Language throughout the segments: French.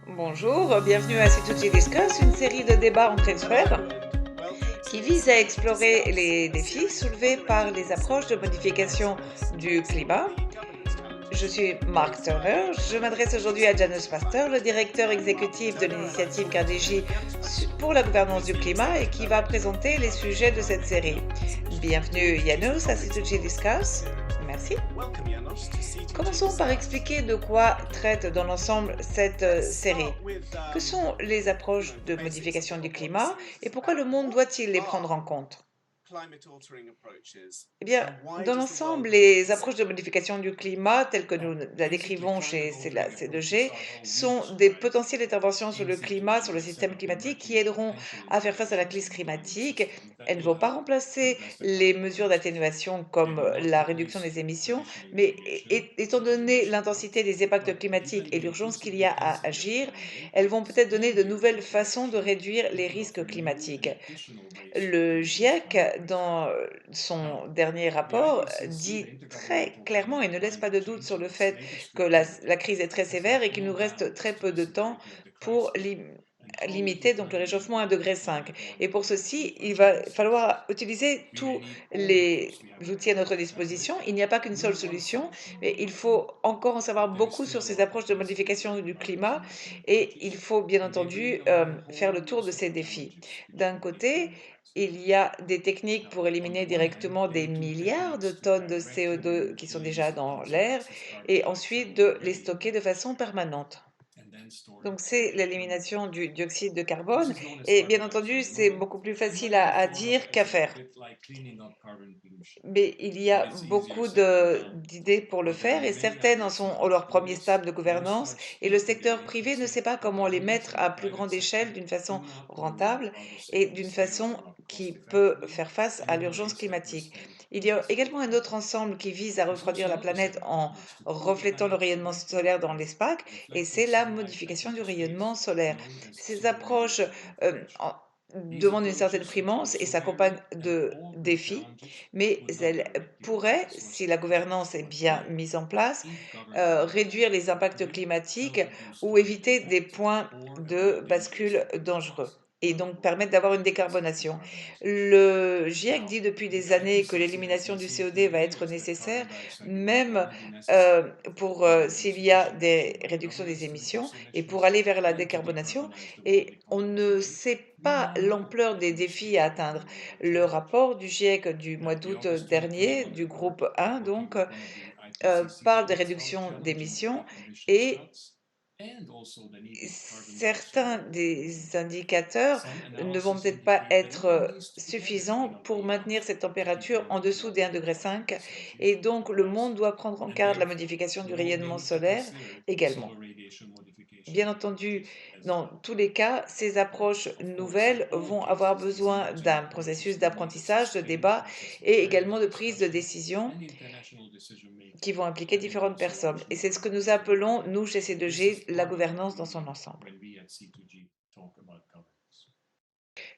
Bonjour, bienvenue à C2G Discuss, une série de débats entre experts qui vise à explorer les défis soulevés par les approches de modification du climat. Je suis Mark Turner. Je m'adresse aujourd'hui à Janus Pastor, le directeur exécutif de l'initiative Carnegie pour la gouvernance du climat et qui va présenter les sujets de cette série. Bienvenue Janus à C2G Discuss. Merci. Commençons par expliquer de quoi traite dans l'ensemble cette série. Que sont les approches de modification du climat et pourquoi le monde doit-il les prendre en compte? Eh bien, dans l'ensemble, les approches de modification du climat, telles que nous la décrivons chez C2G, sont des potentielles interventions sur le climat, sur le système climatique, qui aideront à faire face à la crise climatique. Elles ne vont pas remplacer les mesures d'atténuation comme la réduction des émissions, mais étant donné l'intensité des impacts climatiques et l'urgence qu'il y a à agir, elles vont peut-être donner de nouvelles façons de réduire les risques climatiques. Le GIEC, dans son dernier rapport, dit très clairement et ne laisse pas de doute sur le fait que la crise est très sévère et qu'il nous reste très peu de temps pour limiter donc le réchauffement à 1,5 degré. Et pour ceci, il va falloir utiliser tous les outils à notre disposition. Il n'y a pas qu'une seule solution, mais il faut encore en savoir beaucoup sur ces approches de modification du climat et il faut bien entendu faire le tour de ces défis. D'un côté, il y a des techniques pour éliminer directement des milliards de tonnes de CO2 qui sont déjà dans l'air et ensuite de les stocker de façon permanente. Donc c'est l'élimination du dioxyde de carbone et bien entendu, c'est beaucoup plus facile à dire qu'à faire. Mais il y a beaucoup d'idées pour le faire et certaines en sont au leur premier stade de gouvernance et le secteur privé ne sait pas comment les mettre à plus grande échelle d'une façon rentable et d'une façon qui peut faire face à l'urgence climatique. Il y a également un autre ensemble qui vise à refroidir la planète en reflétant le rayonnement solaire dans l'espace et c'est la modification du rayonnement solaire. Ces approches demandent une certaine primance et s'accompagnent de défis, mais elle pourrait, si la gouvernance est bien mise en place, réduire les impacts climatiques ou éviter des points de bascule dangereux et donc permettre d'avoir une décarbonation. Le GIEC dit depuis des années que l'élimination du CO2 va être nécessaire, même euh, pour s'il y a des réductions des émissions et pour aller vers la décarbonation. Et on ne sait pas l'ampleur des défis à atteindre. Le rapport du GIEC du mois d'août dernier, du groupe 1, donc, parle de réduction d'émissions et certains des indicateurs ne vont peut-être pas être suffisants pour maintenir cette température en dessous des 1,5 degré et donc le monde doit prendre en compte la modification du rayonnement solaire également. Bien entendu, dans tous les cas, ces approches nouvelles vont avoir besoin d'un processus d'apprentissage, de débat et également de prise de décision qui vont impliquer différentes personnes. Et c'est ce que nous appelons, nous, chez C2G, la gouvernance dans son ensemble.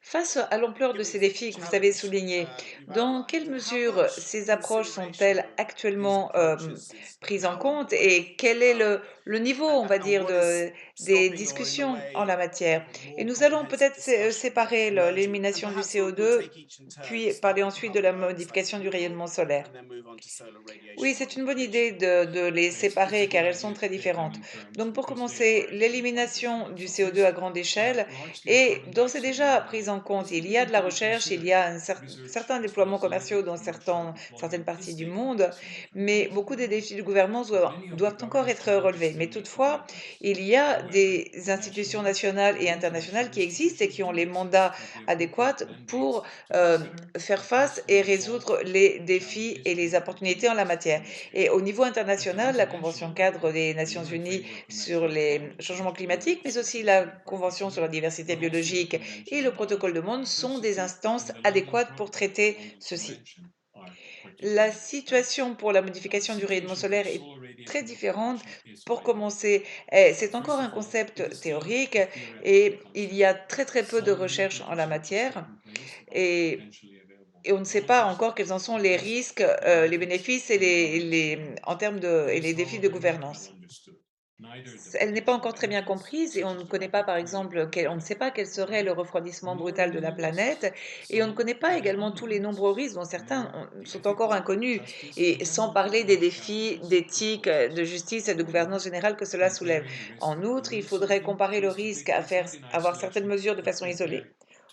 Face à l'ampleur de ces défis que vous avez soulignés, dans quelle mesure ces approches sont-elles actuellement prises en compte et quel est le niveau, on va dire, des discussions en la matière? Et nous allons peut-être séparer l'élimination du CO2, puis parler ensuite de la modification du rayonnement solaire. Oui, c'est une bonne idée de les séparer car elles sont très différentes. Donc pour commencer, l'élimination du CO2 à grande échelle est d'ores et déjà prise en compte. Il y a de la recherche, il y a certains déploiements commerciaux dans certaines parties du monde, mais beaucoup des défis du gouvernement doivent encore être relevés. Mais toutefois, il y a des institutions nationales et internationales qui existent et qui ont les mandats adéquats pour faire face et résoudre les défis et les opportunités en la matière. Et au niveau international, la Convention cadre des Nations Unies sur les changements climatiques, mais aussi la Convention sur la diversité biologique et le protocole de Monde sont des instances adéquates pour traiter ceci. La situation pour la modification du rayonnement solaire est très différente. Pour commencer, c'est encore un concept théorique et il y a très très peu de recherches en la matière. Et et on ne sait pas encore quels en sont les risques, les bénéfices et en termes et les défis de gouvernance. Elle n'est pas encore très bien comprise et on ne connaît pas, par exemple, on ne sait pas quel serait le refroidissement brutal de la planète et on ne connaît pas également tous les nombreux risques dont certains sont encore inconnus et sans parler des défis d'éthique, de justice et de gouvernance générale que cela soulève. En outre, il faudrait comparer le risque à avoir certaines mesures de façon isolée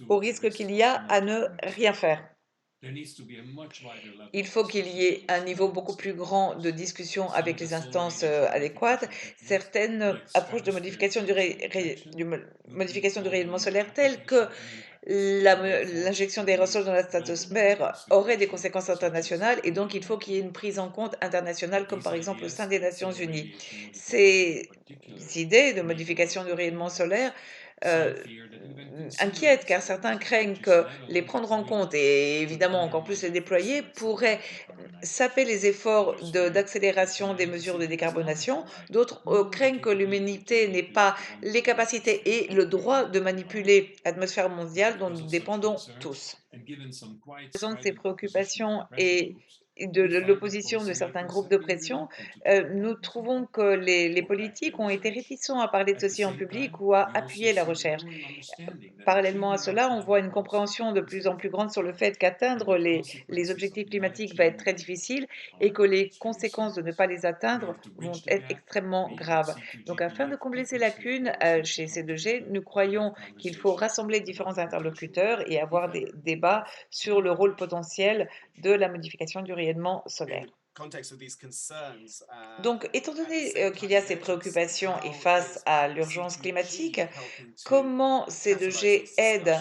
au risque qu'il y a à ne rien faire. Il faut qu'il y ait un niveau beaucoup plus grand de discussion avec les instances adéquates. Certaines approches de modification modification du rayonnement solaire, telles que l'injection d'aérosols dans la stratosphère, auraient des conséquences internationales et donc il faut qu'il y ait une prise en compte internationale, comme par exemple au sein des Nations Unies. Ces idées de modification du rayonnement solaire euh, inquiètent car certains craignent que les prendre en compte et évidemment encore plus les déployer pourrait saper les efforts d'accélération des mesures de décarbonation. D'autres craignent que l'humanité n'ait pas les capacités et le droit de manipuler l'atmosphère mondiale dont nous dépendons tous. Raison de ces préoccupations et de l'opposition de certains groupes de pression, nous trouvons que les politiques ont été réticents à parler de ceci en public ou à appuyer la recherche. Parallèlement à cela, on voit une compréhension de plus en plus grande sur le fait qu'atteindre les objectifs climatiques va être très difficile et que les conséquences de ne pas les atteindre vont être extrêmement graves. Donc, afin de combler ces lacunes chez C2G, nous croyons qu'il faut rassembler différents interlocuteurs et avoir des débats sur le rôle potentiel de la modification du rayonnement solaire. Donc, étant donné qu'il y a ces préoccupations et face à l'urgence climatique, comment C2G aide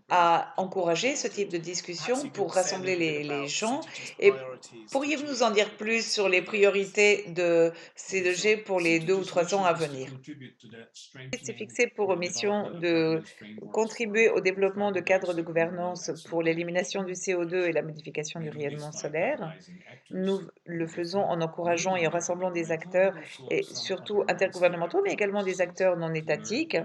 à encourager ce type de discussion pour rassembler les gens? Et pourriez-vous nous en dire plus sur les priorités de C2G pour les 2 ou 3 ans à venir? C'est fixé pour mission de contribuer au développement de cadres de gouvernance pour l'élimination du CO2 et la modification du rayonnement solaire. Nous le faisons en encourageant et en rassemblant des acteurs, et surtout intergouvernementaux, mais également des acteurs non étatiques.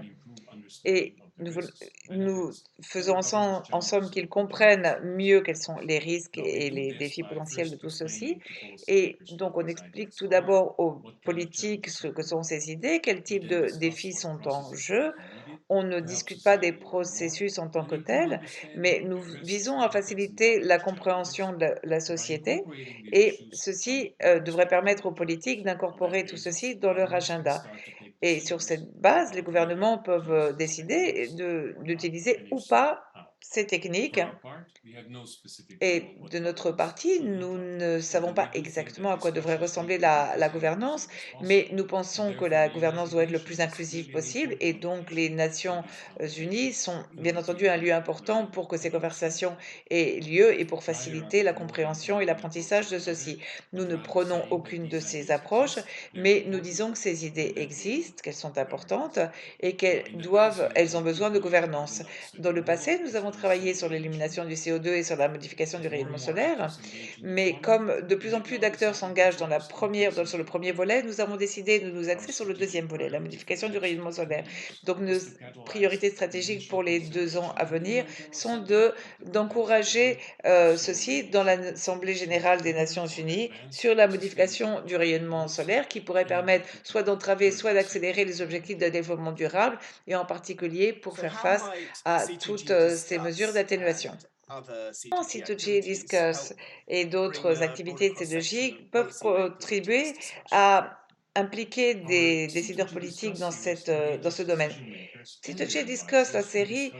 Et nous faisons en somme qu'ils comprennent mieux quels sont les risques et les défis potentiels de tout ceci. Et donc, on explique tout d'abord aux politiques ce que sont ces idées, quels types de défis sont en jeu. On ne discute pas des processus en tant que tels, mais nous visons à faciliter la compréhension de la société et ceci devrait permettre aux politiques d'incorporer tout ceci dans leur agenda. Et sur cette base, les gouvernements peuvent décider d'utiliser ou pas ces techniques. Et de notre parti, nous ne savons pas exactement à quoi devrait ressembler la gouvernance, mais nous pensons que la gouvernance doit être le plus inclusive possible et donc les Nations Unies sont bien entendu un lieu important pour que ces conversations aient lieu et pour faciliter la compréhension et l'apprentissage de ceci. Nous ne prenons aucune de ces approches, mais nous disons que ces idées existent, qu'elles sont importantes et elles ont besoin de gouvernance. Dans le passé, nous avons travaillé sur l'élimination du CO2 et sur la modification du rayonnement solaire, mais comme de plus en plus d'acteurs s'engagent sur le premier volet, nous avons décidé de nous axer sur le deuxième volet, la modification du rayonnement solaire. Donc nos priorités stratégiques pour les 2 ans à venir sont d'encourager ceci dans l'Assemblée générale des Nations Unies sur la modification du rayonnement solaire qui pourrait permettre soit d'entraver, soit d'accélérer les objectifs de développement durable et en particulier pour faire face à toutes ces mesures d'atténuation. C2G Discuss et d'autres activités de C2G peuvent contribuer à impliquer des décideurs politiques dans ce domaine. C2G Discuss, la série,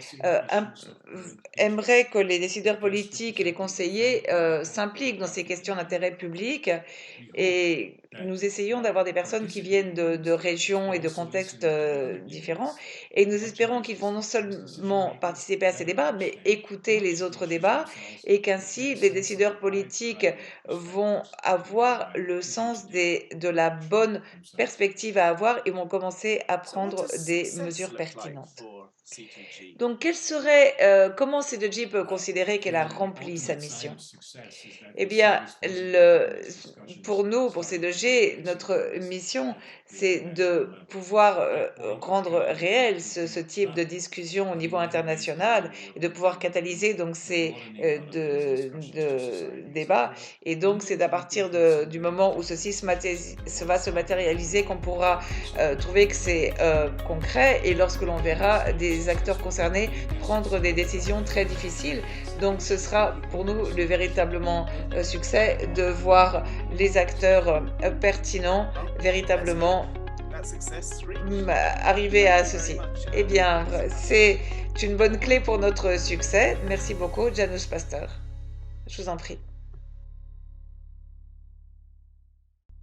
aimerait que les décideurs politiques et les conseillers s'impliquent dans ces questions d'intérêt public et nous essayons d'avoir des personnes qui viennent de régions et de contextes différents et nous espérons qu'ils vont non seulement participer à ces débats, mais écouter les autres débats et qu'ainsi les décideurs politiques vont avoir le sens de la bonne perspective à avoir et vont commencer à prendre des mesures pertinentes. Donc, comment C2G peut considérer qu'elle a rempli sa mission? Eh bien, pour nous, pour C2G, sujet, notre mission, c'est de pouvoir, rendre réel ce type de discussion au niveau international et de pouvoir catalyser donc ces, débats et donc c'est à partir du moment où ceci va se matérialiser qu'on pourra, trouver que c'est, concret et lorsque l'on verra des acteurs concernés prendre des décisions très difficiles. Donc ce sera pour nous le véritablement, succès de voir les acteurs, pertinents véritablement, arriver à ceci. Eh bien, c'est une bonne clé pour notre succès. Merci beaucoup, Janus Pasteur. Je vous en prie.